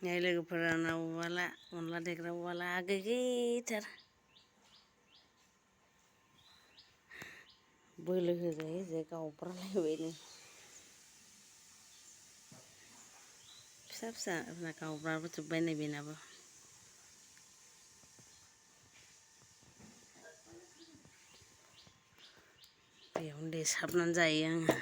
नै लोगोफोरा उवाला अनला देग्रा उवाला गैथार बोलो होजायो जे गावब्रालायबायनो फिसा फिसा गावब्राबोजोब्बाय नै बेनाबो बेयावनो देसाबनानै जायो आङो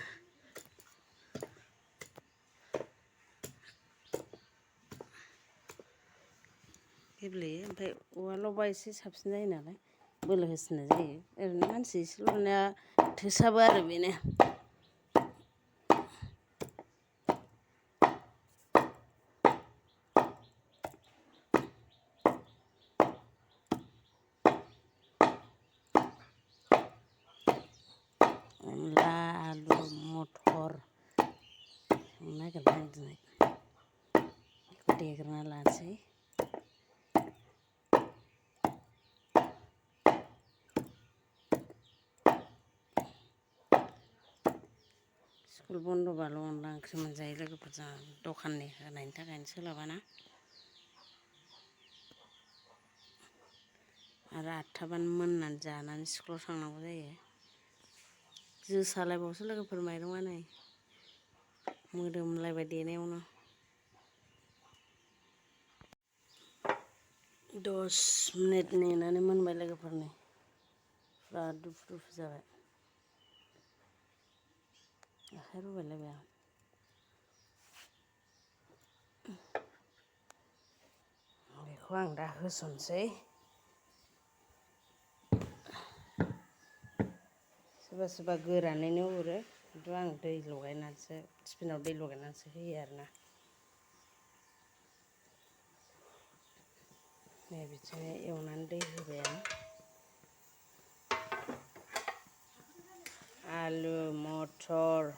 गेब्लेयो ओमफ्राय उवालावबा एसे साबसिन जायो नालाय बोलो होसिननाय जायो ओरैनो मानसि एसेल'निया थोसाबो आरो बेनो अनला आलु मटर संनो नागिरदों आं दिनै बेखौ देग्रोना लानोसै स्कुल बन्द'बाल' अनला ओंख्रि मोनजायो लोगोफोरजों दखाननि होनायनि थाखायनो सोलाबाना आरो 8थाबानो मोननानै जानानै स्कुलाव थांनांगौ जायो जोसालायबावसो लोगोफोर माइरङा नै मोदोमलायबाय देनायावनो 10 मिनिट नेनानै मोनबाय लोगोफोर नै फुरा दुफु दुफु जाबाय आखाइ रुबायलायबाय आं बेखौ आं दा होसनसै सोरबा सोरबा गोरानैनो हरो खिन्थु आं दै लगायनानैसो टिफिनाव दै लगायनानैसो होयो आरोना नै बिदिनो एवनानै दै होबाय आं आलु मटर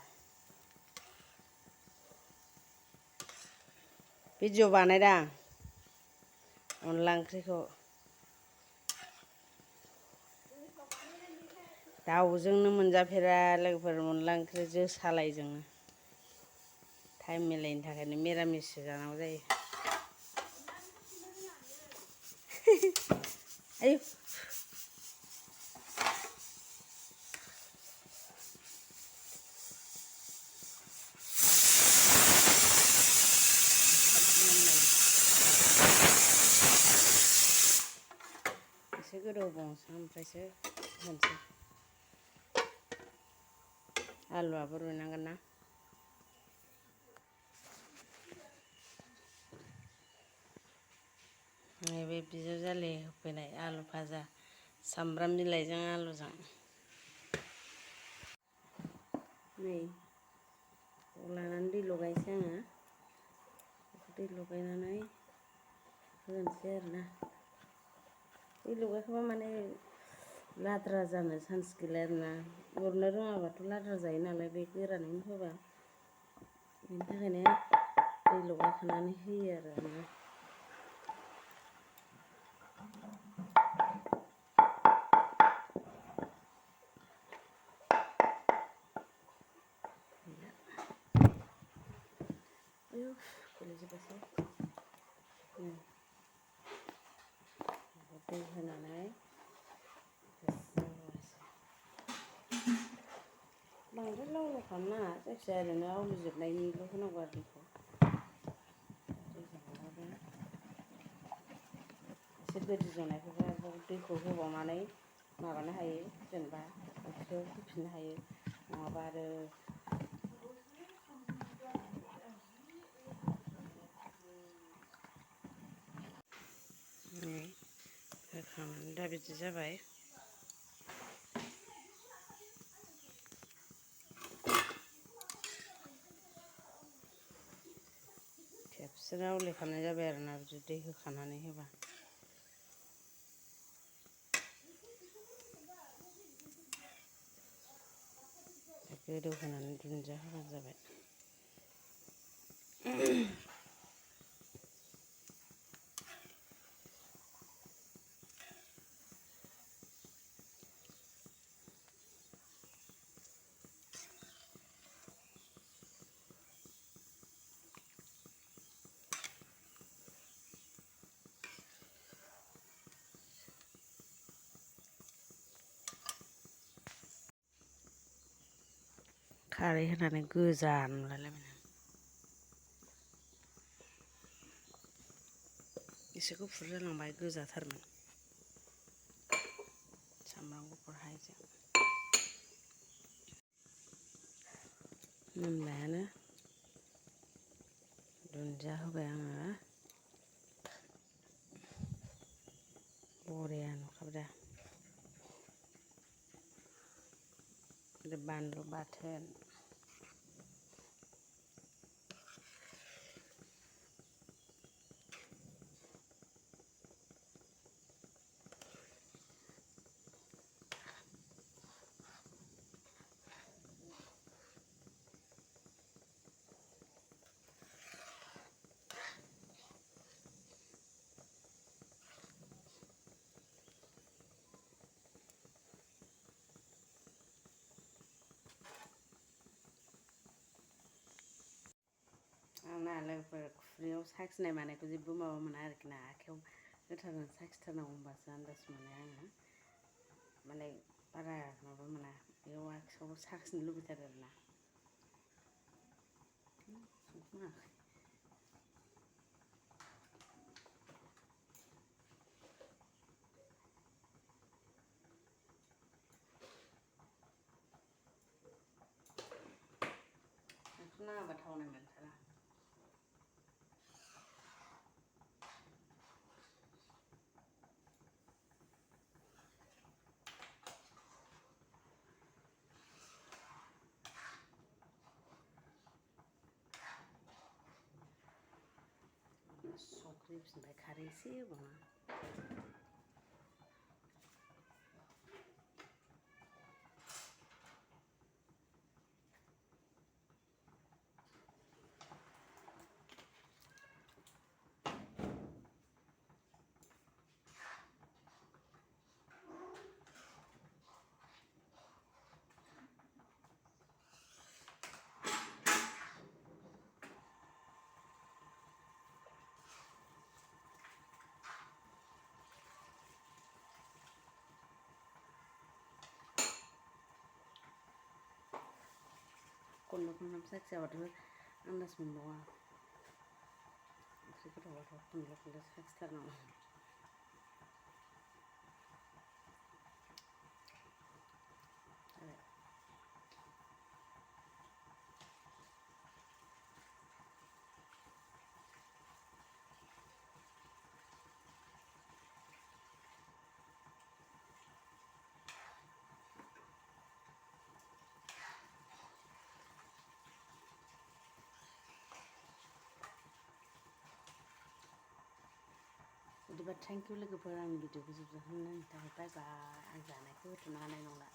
भिडिअ बानायदां अनला ओंख्रिखौ दाउजोंनो मोनजाफेरा लोगोफोर अनला ओंख्रि जोसालायजोंनो टाइम मिलायिनि थाखायनो मिरामिससो जानांगौ जायो आयु एसे गोदौबावनोसै ओमफ्रायसो होनोसै आलुआबो रुइनांगोन ना नैबे बिजावजालि होफैनाय आलु भाजा सामब्राम बिलाइजों आलुजों नै लानानै दै लगायनोसै आङो दै लगायनानै होनोसै आरोना दै लगायखांबा माने लाद्रा जानो चान्स गैला आरोना उरनो रोङाबाथ' लाद्रा जायो नालाय बे गोरानैनो होबा बेनि थाखायनो दै लगायखानानै होयो आरो आङो आयु गोलैजोब्बायसै दै होनानै बांद्राय लाव लाव खालामनाङा जायखिजाया ओरैनो आवलिजोबनायनिल' होनांगौ आरो दैखौ एसे गोदि जंनायखौबो दैखौ होबावनानै माबानो हायो जेनेबा ओंख्रियाव होफिननो हायो नङाबा आरो होखांनानै दा बिदि जाबाय खेबसेनो आवलिखानाय जाबाय आरोना बिदि दै होखानानै होबा गोदौ होनानै दुन्दिया होबानो जाबाय खारै होनानै गोजा नुलायलायबाय एसे गुफुर जालांबाय गोजाथारमोन सामब्राम गुफुर हाइजें मोनबायानो दुन्दिया होबाय आङो बरिया नुखाबाय दा बानलु बाथोन आंना लोगोफोर खुरैयाव साखिनाय मानायखौ जेबो माबा मोना आरोखि ना आखाइयाव होथारनानै साखिथारनांगौ होमबासो आन्दाज मोनो आङो माने बारा माबा मोना बेयाव आखाइयाव साखिनो लुबैथारो आरोना संख्रि नाङाखै संख्रि नाङाबा थावनाय मोनथारा संख्रि होफिनबाय खारै एसे होबावना खननै खनथाम साखियाबाथ' आन्दाज मोनबावा ओंख्रि गोथावबाथ' खनले खनले साखिथारनांगौ बिदिबा थेंक इउ लोगोफोर आंनि भिडिअखौ जोबजासिम नायनायनि थाखाय बाय बाय आं जानायखौ होथ'नो हानाय नंला